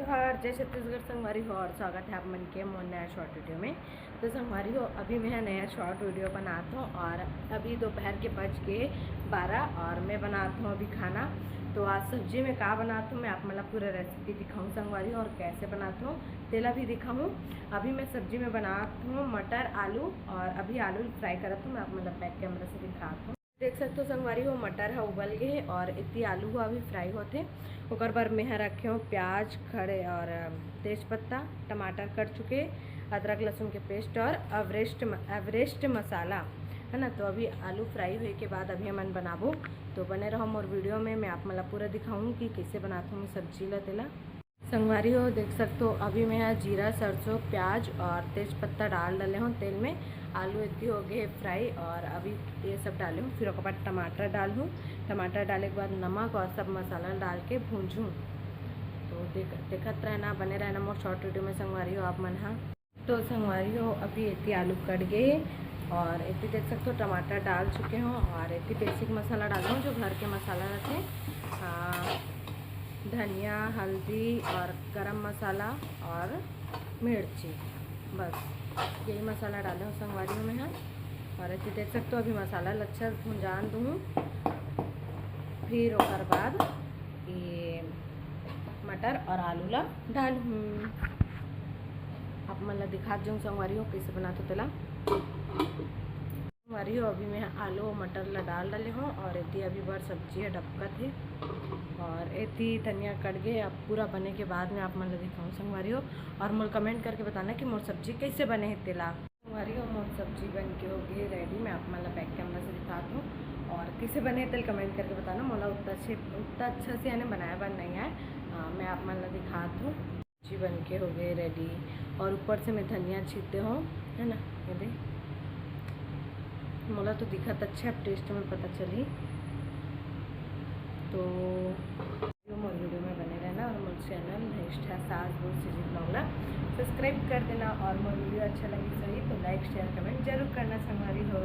जोहार जय छत्तीसगढ़ संगवारी हो और स्वागत है आप मन के मोर नया शॉर्ट वीडियो में। तो संगवारी हो अभी मैं नया शॉर्ट वीडियो बनाता हूँ और अभी दोपहर के बज के 12 और मैं बनाता हूँ अभी खाना। तो आज सब्जी में क्या बनाता हूँ मैं आप मतलब पूरा रेसिपी दिखाऊँ संगवारी और कैसे बनाता हूँ तेला भी दिखाऊँ। अभी मैं सब्जी में बनाता हूँ मटर आलू और अभी आलू फ्राई करता हूँ मैं आप मतलब बैक कैमरा से दिखाता हूँ। देख सकते हो संगवारी हो मटर है उबल गए और इतनी आलू हुआ अभी फ्राई होते ओकर बार मैं रखे हो प्याज खड़े और तेज पत्ता टमाटर कट चुके अदरक लहसुन के पेस्ट और एवरेस्ट मसाला है ना। तो अभी आलू फ्राई हुए के बाद अभी हम बनाबो तो बने रहो मोर वीडियो में मैं आप मतलब पूरा दिखाऊँ कि कैसे बनाता हूँ सब्जी ला तेला। संगवारी हो देख सकते हो अभी मैं यहाँ जीरा सरसों प्याज और तेज पत्ता डाल डाले हूँ तेल में। आलू इतनी हो गए फ्राई और अभी ये सब डाले हूँ। फिर उसके बाद टमाटर डालूँ, टमाटर डालने के बाद नमक और सब मसाला डाल के भूंजूँ। तो देखत रहना बने रहना मोर शॉर्ट वीडियो में संगवारी हो आप मन। हाँ तो संगवारी हो अभी इतनी आलू कट गए और इतनी देख सकते हो टमाटर डाल चुके हों और इतनी बेसिक मसाला डालूँ जो घर के मसाला रखे धनिया हल्दी और गरम मसाला और मिर्ची बस यही मसाला डाले हूँ संगवारी में है। और ऐसे देख सकते हो अभी मसाला अच्छा भुंजान दूँ। फिर उसके बाद ये मटर और आलू ला डालूँ आप मतलब दिखा दूँ संगवारी हो कैसे बनाते तेला। संगवारी हो अभी मैं आलू और मटर ला डाल डाले हूँ और इतनी अभी बार सब्जी है डबकत है और इतनी धनिया कट गए। अब पूरा बने के बाद में आप मतलब दिखाऊँ संगवारी हो और मोर कमेंट करके बताना कि मोर सब्जी कैसे बने है तेला। संगवारी हो मोर सब्जी बन के हो गई रेडी मैं आप मतलब बैक कैमरा से दिखाता हूँ और कैसे बने तेल कमेंट करके बताना। मोला उतना अच्छा से यानी बनाया बन नहीं है मैं आप मतलब दिखाता हूँ। सब्जी बन के हो गई रेडी और ऊपर से मैं धनिया छीनते हूँ है ना। ये दे मोला तो दिखत अच्छा अब टेस्ट में पता चली। तो मोर वीडियो में बने रहना और मोर चैनल निष्ठा सास बहुत सीजी ब्लॉग ला सब्सक्राइब कर देना और मोर वीडियो अच्छा लगी सही तो लाइक शेयर कमेंट जरूर करना संगवारी हो।